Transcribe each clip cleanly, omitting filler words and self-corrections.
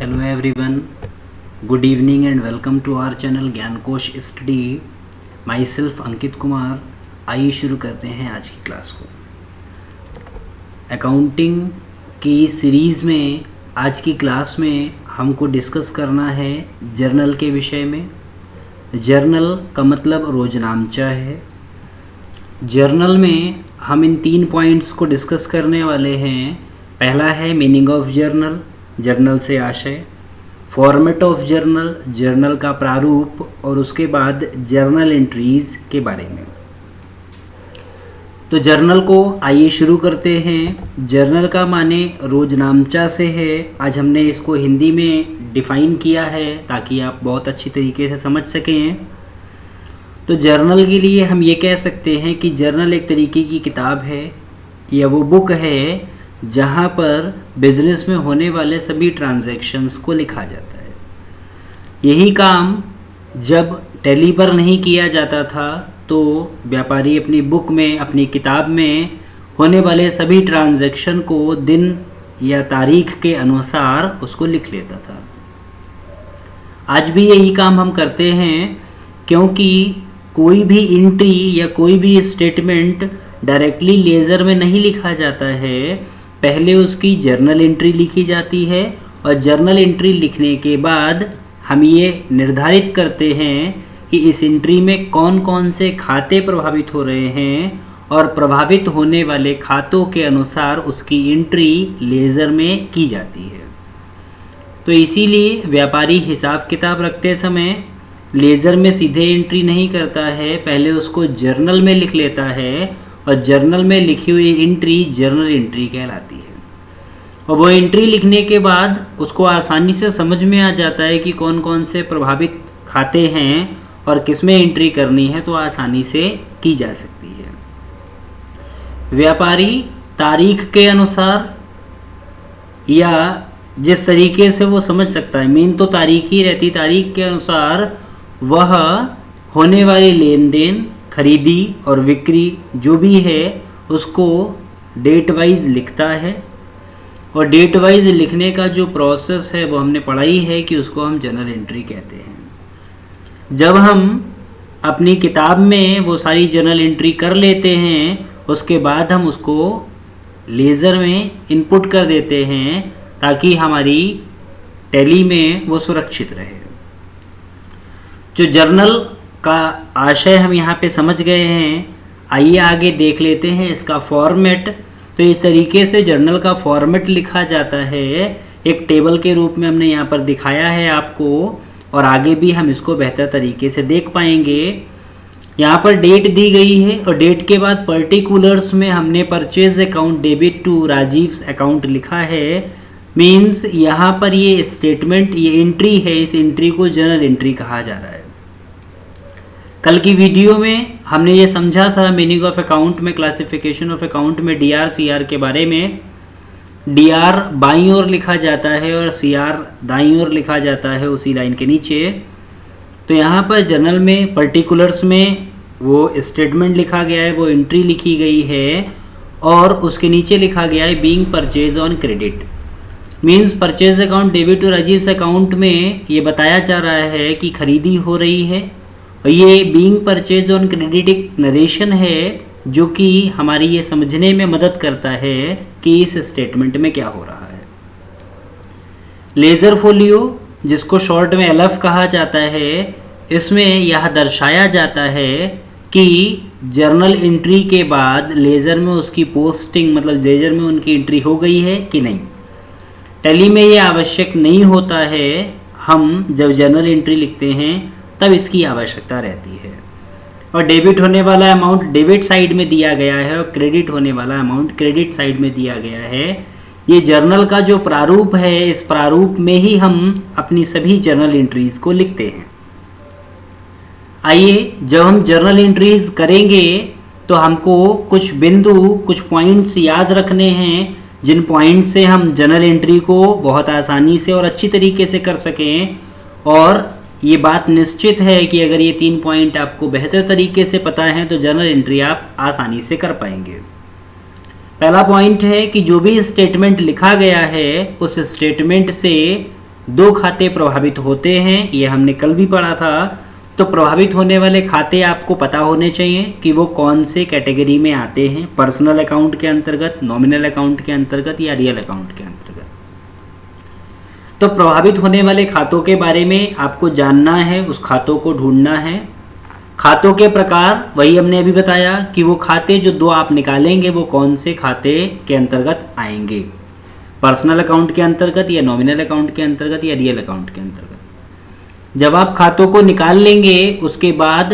Hello everyone, good evening and welcome to our channel ज्ञान कोश study. My self Ankit Kumar. आइए शुरू करते हैं आज की क्लास को। अकाउंटिंग की सीरीज़ में आज की क्लास में हमको डिस्कस करना है जर्नल के विषय में। जर्नल का मतलब रोजनामचा है। जर्नल में हम इन 3 पॉइंट्स को डिस्कस करने वाले हैं। पहला है मीनिंग ऑफ जर्नल, जर्नल से आशय, फॉर्मेट ऑफ जर्नल, जर्नल का प्रारूप, और उसके बाद जर्नल एंट्रीज के बारे में। तो जर्नल को आइए शुरू करते हैं। जर्नल का माने रोजनामचा से है। आज हमने इसको हिंदी में डिफ़ाइन किया है ताकि आप बहुत अच्छी तरीके से समझ सकें। तो जर्नल के लिए हम ये कह सकते हैं कि जर्नल एक तरीके की किताब है या वो बुक है जहाँ पर बिजनेस में होने वाले सभी ट्रांजैक्शंस को लिखा जाता है। यही काम जब टैली पर नहीं किया जाता था तो व्यापारी अपनी बुक में, अपनी किताब में होने वाले सभी ट्रांजैक्शन को दिन या तारीख के अनुसार उसको लिख लेता था। आज भी यही काम हम करते हैं, क्योंकि कोई भी एंट्री या कोई भी स्टेटमेंट डायरेक्टली लेज़र में नहीं लिखा जाता है। पहले उसकी जर्नल एंट्री लिखी जाती है और जर्नल एंट्री लिखने के बाद हम ये निर्धारित करते हैं कि इस एंट्री में कौन कौन से खाते प्रभावित हो रहे हैं और प्रभावित होने वाले खातों के अनुसार उसकी एंट्री लेज़र में की जाती है। तो इसीलिए व्यापारी हिसाब किताब रखते समय लेज़र में सीधे एंट्री नहीं करता है, पहले उसको जर्नल में लिख लेता है और जर्नल में लिखी हुई एंट्री जर्नल एंट्री कहलाती है। और वो एंट्री लिखने के बाद उसको आसानी से समझ में आ जाता है कि कौन कौन से प्रभावित खाते हैं और किस में एंट्री करनी है, तो आसानी से की जा सकती है। व्यापारी तारीख के अनुसार या जिस तरीके से वो समझ सकता है, मेन तो तारीख ही रहती, तारीख के अनुसार वह होने वाली लेन देन, खरीदी और बिक्री जो भी है उसको डेट वाइज लिखता है। और डेट वाइज लिखने का जो प्रोसेस है वो हमने पढ़ाई है कि उसको हम जर्नल एंट्री कहते हैं। जब हम अपनी किताब में वो सारी जर्नल एंट्री कर लेते हैं, उसके बाद हम उसको लेज़र में इनपुट कर देते हैं ताकि हमारी टैली में वो सुरक्षित रहे। जो जर्नल का आशय हम यहाँ पे समझ गए हैं, आइए आगे देख लेते हैं इसका फॉर्मेट। तो इस तरीके से जर्नल का फॉर्मेट लिखा जाता है, एक टेबल के रूप में हमने यहाँ पर दिखाया है आपको, और आगे भी हम इसको बेहतर तरीके से देख पाएंगे। यहाँ पर डेट दी गई है और डेट के बाद पर्टिकुलर्स में हमने purchase account debit to Rajiv's account लिखा है। मीन्स यहाँ पर ये स्टेटमेंट, ये एंट्री है, इस एंट्री को जर्नल एंट्री कहा जा रहा है। कल की वीडियो में हमने ये समझा था मीनिंग ऑफ अकाउंट में, क्लासिफिकेशन ऑफ अकाउंट में डीआर सीआर के बारे में। डीआर बाईं ओर लिखा जाता है और सीआर दाईं ओर लिखा जाता है उसी लाइन के नीचे। तो यहाँ पर जर्नल में पर्टिकुलर्स में वो स्टेटमेंट लिखा गया है, वो एंट्री लिखी गई है और उसके नीचे लिखा गया है being purchase on credit. Means purchase account debit to Rajiv's account में ये बताया जा रहा है कि खरीदी हो रही है, और ये बीइंग परचेज ऑन क्रेडिट एक नरेशन है जो कि हमारी ये समझने में मदद करता है कि इस स्टेटमेंट में क्या हो रहा है। लेज़र फोलियो, जिसको शॉर्ट में एलएफ कहा जाता है, इसमें यह दर्शाया जाता है कि जर्नल एंट्री के बाद लेज़र में उसकी पोस्टिंग, मतलब लेज़र में उनकी एंट्री हो गई है कि नहीं। टैली में ये आवश्यक नहीं होता है, हम जब जर्नल एंट्री लिखते हैं तब इसकी आवश्यकता रहती है। और डेबिट होने वाला अमाउंट डेबिट साइड में दिया गया है और क्रेडिट होने वाला अमाउंट क्रेडिट साइड में दिया गया है। ये जर्नल का जो प्रारूप है, इस प्रारूप में ही हम अपनी सभी जर्नल एंट्रीज को लिखते हैं। आइए, जब हम जर्नल एंट्रीज करेंगे तो हमको कुछ बिंदु, कुछ पॉइंट्स याद रखने हैं, जिन पॉइंट से हम जर्नल एंट्री को बहुत आसानी से और अच्छी तरीके से कर सकें। और ये बात निश्चित है कि अगर ये 3 पॉइंट आपको बेहतर तरीके से पता है तो जर्नल एंट्री आप आसानी से कर पाएंगे। पहला पॉइंट है कि जो भी स्टेटमेंट लिखा गया है उस स्टेटमेंट से दो खाते प्रभावित होते हैं, ये हमने कल भी पढ़ा था। तो प्रभावित होने वाले खाते आपको पता होने चाहिए कि वो कौन से कैटेगरी में आते हैं, पर्सनल अकाउंट के अंतर्गत, नॉमिनल अकाउंट के अंतर्गत या रियल अकाउंट के अंतर्गत। तो प्रभावित होने वाले खातों के बारे में आपको जानना है, उस खातों को ढूंढना है। खातों के प्रकार वही हमने अभी बताया कि वो खाते जो दो आप निकालेंगे वो कौन से खाते के अंतर्गत आएंगे, पर्सनल अकाउंट के अंतर्गत या नॉमिनल अकाउंट के अंतर्गत या रियल अकाउंट के अंतर्गत। जब आप खातों को निकाल लेंगे उसके बाद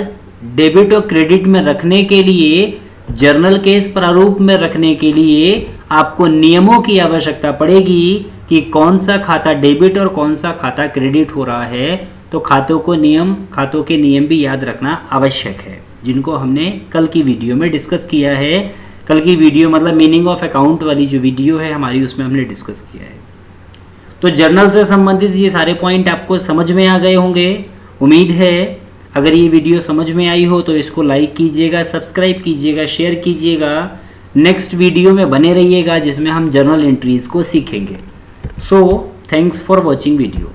डेबिट और क्रेडिट में रखने के लिए, जर्नल केस प्रारूप में रखने के लिए आपको नियमों की आवश्यकता पड़ेगी कि कौन सा खाता डेबिट और कौन सा खाता क्रेडिट हो रहा है। तो खातों के नियम भी याद रखना आवश्यक है, जिनको हमने कल की वीडियो में डिस्कस किया है। कल की वीडियो मतलब मीनिंग ऑफ अकाउंट वाली जो वीडियो है हमारी, उसमें हमने डिस्कस किया है। तो जर्नल से संबंधित ये सारे पॉइंट आपको समझ में आ गए होंगे, उम्मीद है। अगर ये वीडियो समझ में आई हो तो इसको लाइक कीजिएगा, सब्सक्राइब कीजिएगा, शेयर कीजिएगा। नेक्स्ट वीडियो में बने रहिएगा जिसमें हम जर्नल एंट्रीज को सीखेंगे। So thanks for watching video.